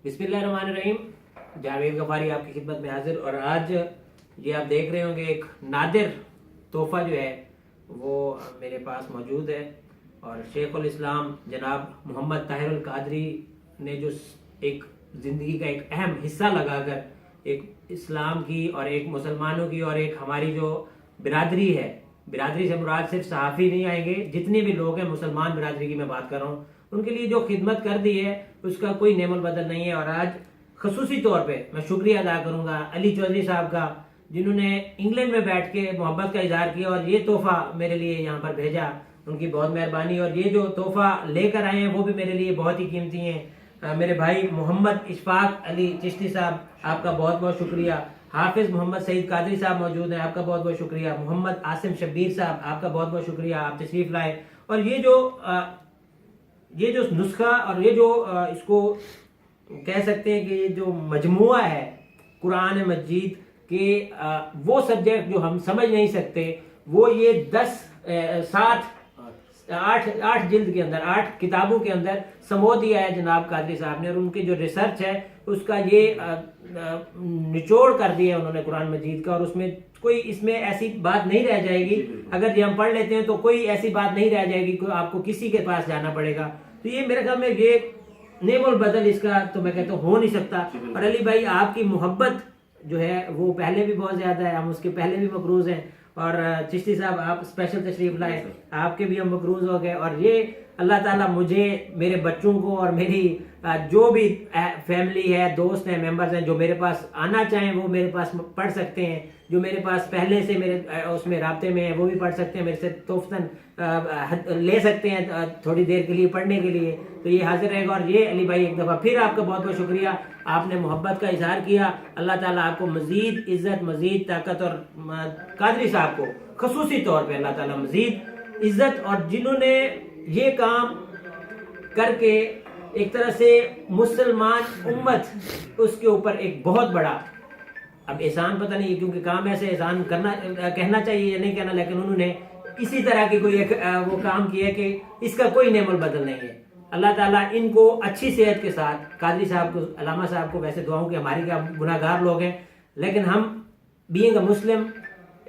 बिस्मिल्लाहिर्रहमानिर्रहीम। जावेद गफारी आपकी खिदमत में हाजिर। और आज ये आप देख रहे होंगे एक नादिर तोहफ़ा जो है वो मेरे पास मौजूद है। और शेखुल इस्लाम जनाब मोहम्मद ताहिरुल कादरी ने जो एक ज़िंदगी का एक अहम हिस्सा लगाकर एक इस्लाम की और एक मुसलमानों की और एक हमारी जो बिरादरी है, बिरादरी से मुराद सिर्फ सहाफ़ी नहीं आएंगे, जितने भी लोग हैं मुसलमान बिरादरी की मैं बात कर रहा हूँ, उनके लिए जो खिदमत कर दी है उसका कोई नेमल बदल नहीं है। और आज खसूसी तौर पे मैं शुक्रिया अदा करूंगा अली चौधरी साहब का, जिन्होंने इंग्लैंड में बैठ के मोहब्बत का इजहार किया और ये तोहफा मेरे लिए यहाँ पर भेजा। उनकी बहुत मेहरबानी। और ये जो तोहफा लेकर आए हैं वो भी मेरे लिए बहुत ही कीमती हैं। मेरे भाई मोहम्मद इशफाक अली चिश्ती साहब, आपका बहुत बहुत शुक्रिया। हाफिज मोहम्मद सईद कादरी साहब मौजूद हैं, आपका बहुत बहुत शुक्रिया। मोहम्मद आसिम शब्बीर साहब, आपका बहुत बहुत शुक्रिया, आप तशरीफ लाए। और ये जो नुस्खा और ये जो इसको कह सकते हैं कि ये जो मजमुआ है कुरान मजीद के वो सब्जेक्ट जो हम समझ नहीं सकते, वो ये 8 जिल्द के अंदर 8 किताबों के अंदर समो दिया है जनाब कादरी साहब ने। और उनकी जो रिसर्च है उसका ये निचोड़ कर दिया उन्होंने कुरान मजीद का। और उसमें कोई इसमें ऐसी बात नहीं रह जाएगी, अगर ये हम पढ़ लेते हैं तो कोई ऐसी बात नहीं रह जाएगी कि आपको किसी के पास जाना पड़ेगा। तो ये मेरे ख्याल में ये नेमल बदल इसका तो मैं कहता हूँ हो नहीं सकता। और अली भाई आपकी मोहब्बत जो है वो पहले भी बहुत ज्यादा है, हम उसके पहले भी मकरूज हैं। और चिश्ती साहब आप स्पेशल तशरीफ लाए, आपके भी हम मकरूज हो गए। और ये अल्लाह ताला मुझे, मेरे बच्चों को और मेरी जो भी फैमिली है, दोस्त हैं, मेंबर्स हैं, जो मेरे पास आना चाहें वो मेरे पास पढ़ सकते हैं। जो मेरे पास पहले से मेरे उसमें राब्ते में है वो भी पढ़ सकते हैं, मेरे से तोहफतन ले सकते हैं थोड़ी देर के लिए पढ़ने के लिए। तो ये हाजिर रहेगा। और ये अली भाई एक दफ़ा फिर आपका बहुत बहुत शुक्रिया, आपने मोहब्बत का इजहार किया। अल्लाह ताला आपको मजीद इज्जत, मजीद ताकत, और कादरी साहब को खसूसी तौर पे अल्लाह ताला मजीद इज्जत। और जिन्होंने ये काम करके एक तरह से मुसलमान उम्मत उसके ऊपर एक बहुत बड़ा, अब एहसान पता नहीं क्योंकि काम ऐसे एहसान करना कहना चाहिए या नहीं कहना, लेकिन उन्होंने इसी तरह की कोई एक वो काम किया कि इसका कोई नेमल बदल नहीं है। अल्लाह ताला इनको अच्छी सेहत के साथ, कादरी साहब को, अलामा साहब को वैसे दुआओं कि हमारी क्या गुनाहगार लोग हैं, लेकिन हम बीइंग अ मुस्लिम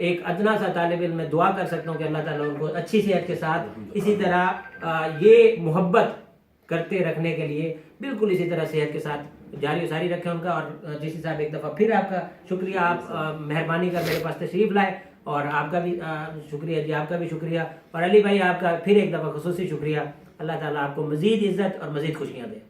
एक अदना सा तालिब इल्म में दुआ कर सकता हूँ कि अल्लाह ताला उनको अच्छी सेहत के साथ इसी तरह ये मोहब्बत करते रखने के लिए बिल्कुल इसी तरह सेहत के साथ जारी सारी रखें उनका। और जिसी साहब एक दफ़ा फिर आपका शुक्रिया, आप मेहरबानी कर मेरे पास तशरीफ लाए। और आपका भी शुक्रिया जी, आपका भी शुक्रिया। और अली भाई आपका फिर एक दफ़ा खसूसी शुक्रिया। अल्लाह ताला आपको मज़ीद इज़्ज़त और मज़ीद खुशियाँ दे।